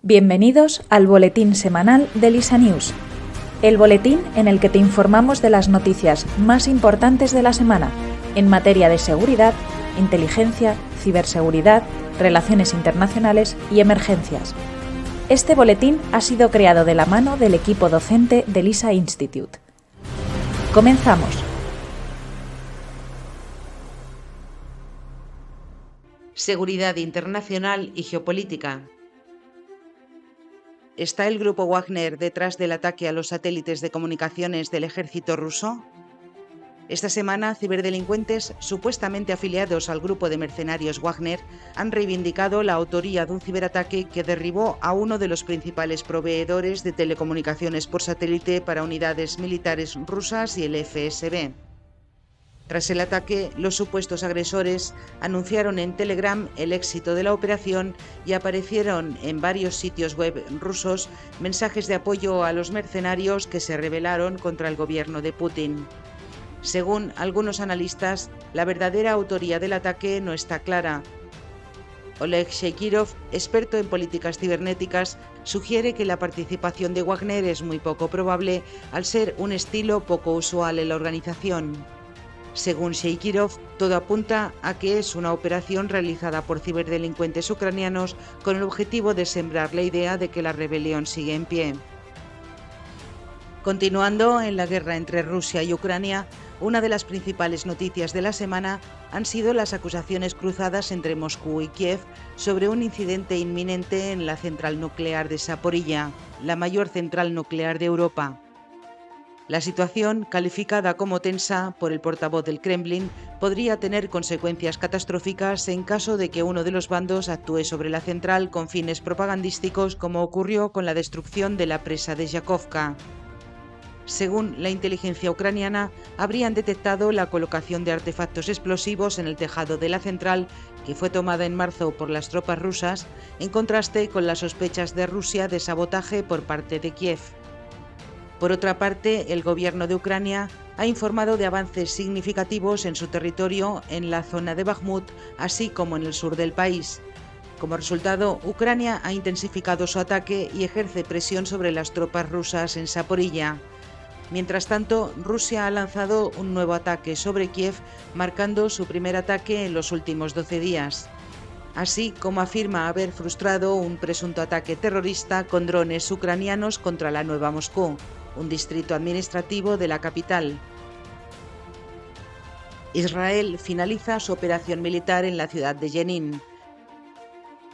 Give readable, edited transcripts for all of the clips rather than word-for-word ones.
Bienvenidos al boletín semanal de LISA News, el boletín en el que te informamos de las noticias más importantes de la semana en materia de seguridad, inteligencia, ciberseguridad, relaciones internacionales y emergencias. Este boletín ha sido creado de la mano del equipo docente del LISA Institute. Comenzamos. Seguridad internacional y geopolítica. ¿Está el grupo Wagner detrás del ataque a los satélites de comunicaciones del ejército ruso? Esta semana, ciberdelincuentes supuestamente afiliados al grupo de mercenarios Wagner han reivindicado la autoría de un ciberataque que derribó a uno de los principales proveedores de telecomunicaciones por satélite para unidades militares rusas y el FSB. Tras el ataque, los supuestos agresores anunciaron en Telegram el éxito de la operación y aparecieron en varios sitios web rusos mensajes de apoyo a los mercenarios que se rebelaron contra el gobierno de Putin. Según algunos analistas, la verdadera autoría del ataque no está clara. Oleg Sheikirov, experto en políticas cibernéticas, sugiere que la participación de Wagner es muy poco probable al ser un estilo poco usual en la organización. Según Sheikirov, todo apunta a que es una operación realizada por ciberdelincuentes ucranianos con el objetivo de sembrar la idea de que la rebelión sigue en pie. Continuando en la guerra entre Rusia y Ucrania, una de las principales noticias de la semana han sido las acusaciones cruzadas entre Moscú y Kiev sobre un incidente inminente en la central nuclear de Zaporilla, la mayor central nuclear de Europa. La situación, calificada como tensa por el portavoz del Kremlin, podría tener consecuencias catastróficas en caso de que uno de los bandos actúe sobre la central con fines propagandísticos, como ocurrió con la destrucción de la presa de Yakovka. Según la inteligencia ucraniana, habrían detectado la colocación de artefactos explosivos en el tejado de la central, que fue tomada en marzo por las tropas rusas, en contraste con las sospechas de Rusia de sabotaje por parte de Kiev. Por otra parte, el gobierno de Ucrania ha informado de avances significativos en su territorio en la zona de Bakhmut, así como en el sur del país. Como resultado, Ucrania ha intensificado su ataque y ejerce presión sobre las tropas rusas en Zaporilla. Mientras tanto, Rusia ha lanzado un nuevo ataque sobre Kiev, marcando su primer ataque en los últimos 12 días. Así como afirma haber frustrado un presunto ataque terrorista con drones ucranianos contra la Nueva Moscú, un distrito administrativo de la capital. Israel finaliza su operación militar en la ciudad de Jenin.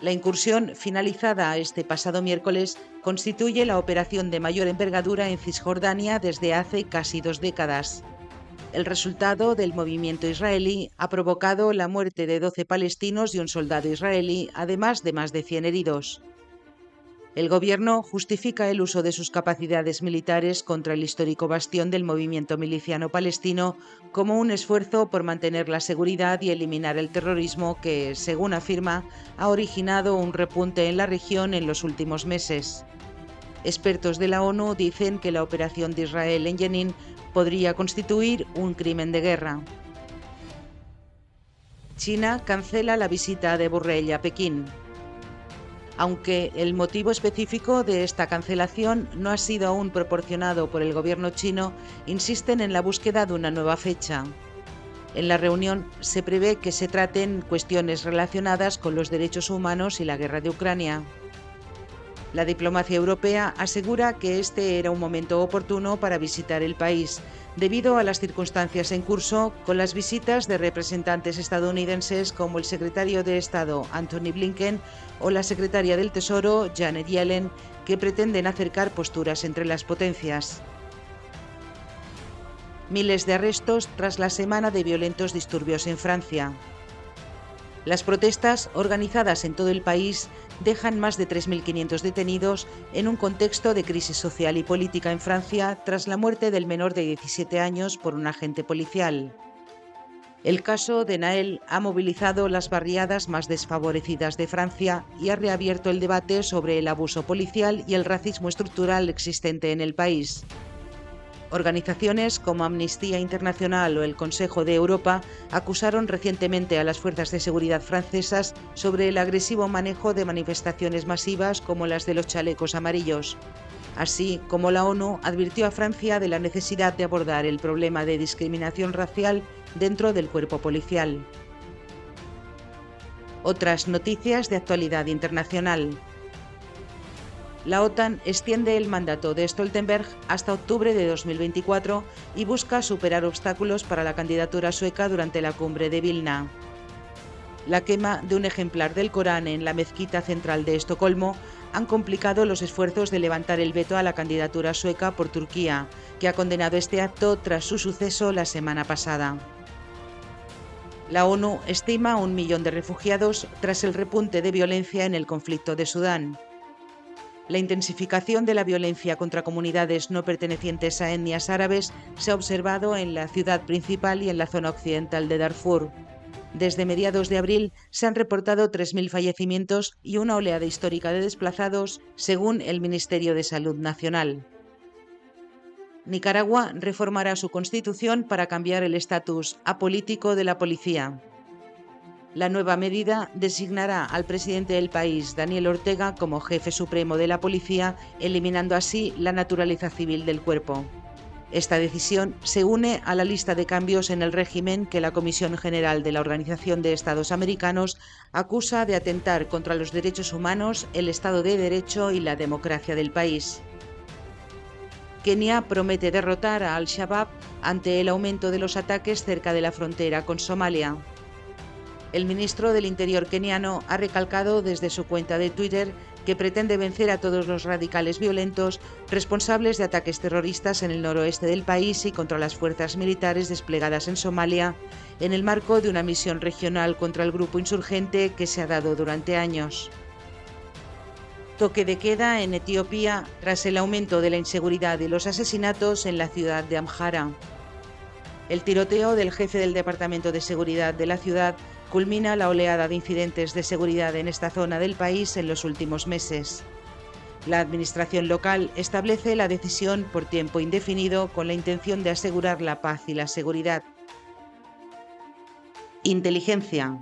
La incursión, finalizada este pasado miércoles, constituye la operación de mayor envergadura en Cisjordania desde hace casi 2 décadas. El resultado del movimiento israelí ha provocado la muerte de 12 palestinos y un soldado israelí, además de más de 100 heridos. El gobierno justifica el uso de sus capacidades militares contra el histórico bastión del movimiento miliciano palestino como un esfuerzo por mantener la seguridad y eliminar el terrorismo que, según afirma, ha originado un repunte en la región en los últimos meses. Expertos de la ONU dicen que la operación de Israel en Jenin podría constituir un crimen de guerra. China cancela la visita de Borrell a Pekín. Aunque el motivo específico de esta cancelación no ha sido aún proporcionado por el gobierno chino, insisten en la búsqueda de una nueva fecha. En la reunión se prevé que se traten cuestiones relacionadas con los derechos humanos y la guerra de Ucrania. La diplomacia europea asegura que este era un momento oportuno para visitar el país, debido a las circunstancias en curso con las visitas de representantes estadounidenses como el secretario de Estado Antony Blinken o la secretaria del Tesoro Janet Yellen, que pretenden acercar posturas entre las potencias. Miles de arrestos tras la semana de violentos disturbios en Francia. Las protestas, organizadas en todo el país, dejan más de 3.500 detenidos en un contexto de crisis social y política en Francia tras la muerte del menor de 17 años por un agente policial. El caso de Naël ha movilizado las barriadas más desfavorecidas de Francia y ha reabierto el debate sobre el abuso policial y el racismo estructural existente en el país. Organizaciones como Amnistía Internacional o el Consejo de Europa acusaron recientemente a las fuerzas de seguridad francesas sobre el agresivo manejo de manifestaciones masivas como las de los chalecos amarillos. Así como la ONU advirtió a Francia de la necesidad de abordar el problema de discriminación racial dentro del cuerpo policial. Otras noticias de actualidad internacional. La OTAN extiende el mandato de Stoltenberg hasta octubre de 2024 y busca superar obstáculos para la candidatura sueca durante la cumbre de Vilna. La quema de un ejemplar del Corán en la mezquita central de Estocolmo han complicado los esfuerzos de levantar el veto a la candidatura sueca por Turquía, que ha condenado este acto tras su suceso la semana pasada. La ONU estima 1 millón de refugiados tras el repunte de violencia en el conflicto de Sudán. La intensificación de la violencia contra comunidades no pertenecientes a etnias árabes se ha observado en la ciudad principal y en la zona occidental de Darfur. Desde mediados de abril se han reportado 3.000 fallecimientos y una oleada histórica de desplazados, según el Ministerio de Salud Nacional. Nicaragua reformará su constitución para cambiar el estatus apolítico de la policía. La nueva medida designará al presidente del país, Daniel Ortega, como jefe supremo de la policía, eliminando así la naturaleza civil del cuerpo. Esta decisión se une a la lista de cambios en el régimen que la Comisión General de la Organización de Estados Americanos acusa de atentar contra los derechos humanos, el Estado de Derecho y la democracia del país. Kenia promete derrotar a Al-Shabaab ante el aumento de los ataques cerca de la frontera con Somalia. El ministro del Interior keniano ha recalcado desde su cuenta de Twitter que pretende vencer a todos los radicales violentos responsables de ataques terroristas en el noroeste del país y contra las fuerzas militares desplegadas en Somalia, en el marco de una misión regional contra el grupo insurgente que se ha dado durante años. Toque de queda en Etiopía tras el aumento de la inseguridad y los asesinatos en la ciudad de Amhara. El tiroteo del jefe del Departamento de Seguridad de la ciudad culmina la oleada de incidentes de seguridad en esta zona del país en los últimos meses. La administración local establece la decisión por tiempo indefinido con la intención de asegurar la paz y la seguridad. Inteligencia.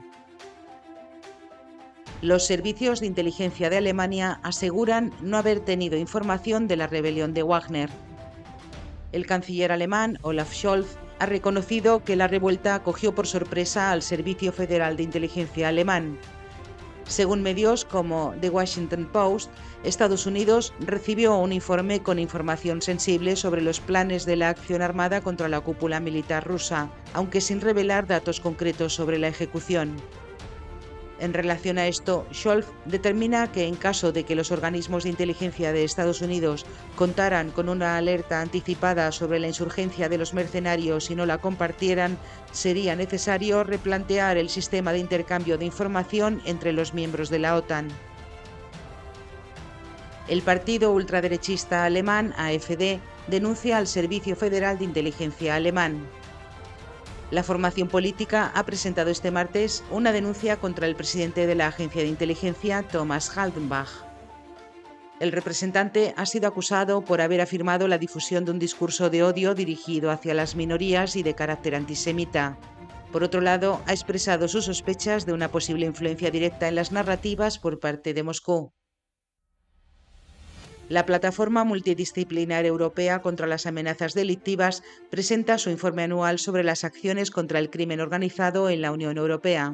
Los servicios de inteligencia de Alemania aseguran no haber tenido información de la rebelión de Wagner. El canciller alemán, Olaf Scholz, ha reconocido que la revuelta cogió por sorpresa al Servicio Federal de Inteligencia alemán. Según medios como The Washington Post, Estados Unidos recibió un informe con información sensible sobre los planes de la acción armada contra la cúpula militar rusa, aunque sin revelar datos concretos sobre la ejecución. En relación a esto, Scholz determina que en caso de que los organismos de inteligencia de Estados Unidos contaran con una alerta anticipada sobre la insurgencia de los mercenarios y no la compartieran, sería necesario replantear el sistema de intercambio de información entre los miembros de la OTAN. El partido ultraderechista alemán AfD denuncia al Servicio Federal de Inteligencia alemán. La formación política ha presentado este martes una denuncia contra el presidente de la agencia de inteligencia, Thomas Haldenbach. El representante ha sido acusado por haber afirmado la difusión de un discurso de odio dirigido hacia las minorías y de carácter antisemita. Por otro lado, ha expresado sus sospechas de una posible influencia directa en las narrativas por parte de Moscú. La Plataforma Multidisciplinar Europea contra las Amenazas Delictivas presenta su informe anual sobre las acciones contra el crimen organizado en la Unión Europea.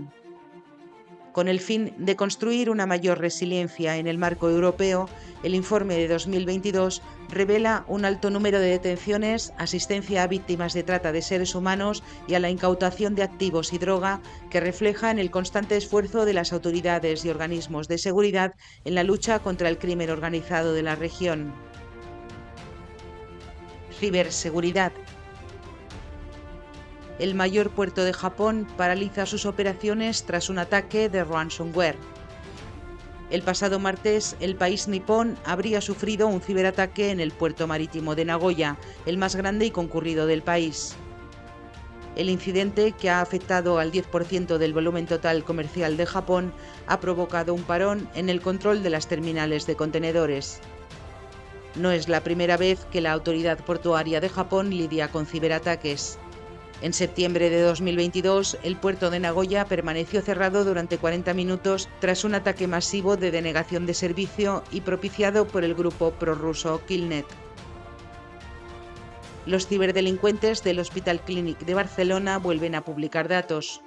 Con el fin de construir una mayor resiliencia en el marco europeo, el informe de 2022 revela un alto número de detenciones, asistencia a víctimas de trata de seres humanos y a la incautación de activos y droga que reflejan el constante esfuerzo de las autoridades y organismos de seguridad en la lucha contra el crimen organizado de la región. Ciberseguridad. El mayor puerto de Japón paraliza sus operaciones tras un ataque de ransomware. El pasado martes, el país nipón habría sufrido un ciberataque en el puerto marítimo de Nagoya, el más grande y concurrido del país. El incidente, que ha afectado al 10% del volumen total comercial de Japón, ha provocado un parón en el control de las terminales de contenedores. No es la primera vez que la autoridad portuaria de Japón lidia con ciberataques. En septiembre de 2022, el puerto de Nagoya permaneció cerrado durante 40 minutos tras un ataque masivo de denegación de servicio y propiciado por el grupo prorruso Killnet. Los ciberdelincuentes del Hospital Clínic de Barcelona vuelven a publicar datos.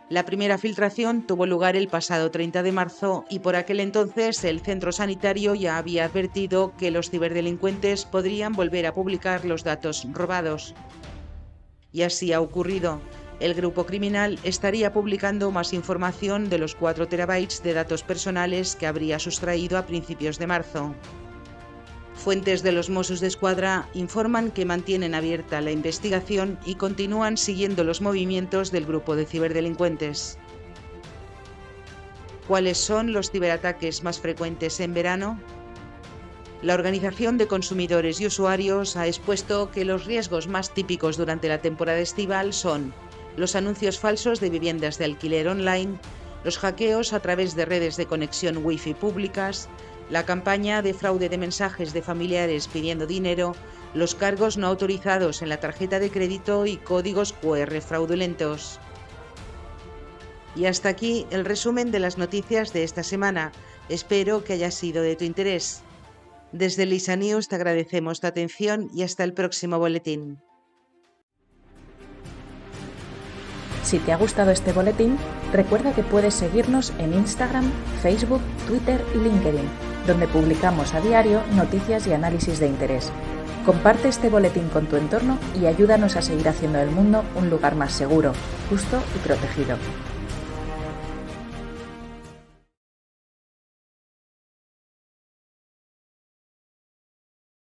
La primera filtración tuvo lugar el pasado 30 de marzo y por aquel entonces el centro sanitario ya había advertido que los ciberdelincuentes podrían volver a publicar los datos robados. Y así ha ocurrido. El grupo criminal estaría publicando más información de los 4 terabytes de datos personales que habría sustraído a principios de marzo. Fuentes de los Mossos d'Esquadra informan que mantienen abierta la investigación y continúan siguiendo los movimientos del grupo de ciberdelincuentes. ¿Cuáles son los ciberataques más frecuentes en verano? La Organización de Consumidores y Usuarios ha expuesto que los riesgos más típicos durante la temporada estival son los anuncios falsos de viviendas de alquiler online, los hackeos a través de redes de conexión Wi-Fi públicas, la campaña de fraude de mensajes de familiares pidiendo dinero, los cargos no autorizados en la tarjeta de crédito y códigos QR fraudulentos. Y hasta aquí el resumen de las noticias de esta semana. Espero que haya sido de tu interés. Desde Lisa News te agradecemos tu atención y hasta el próximo boletín. Si te ha gustado este boletín, recuerda que puedes seguirnos en Instagram, Facebook, Twitter y LinkedIn, donde publicamos a diario noticias y análisis de interés. Comparte este boletín con tu entorno y ayúdanos a seguir haciendo del mundo un lugar más seguro, justo y protegido.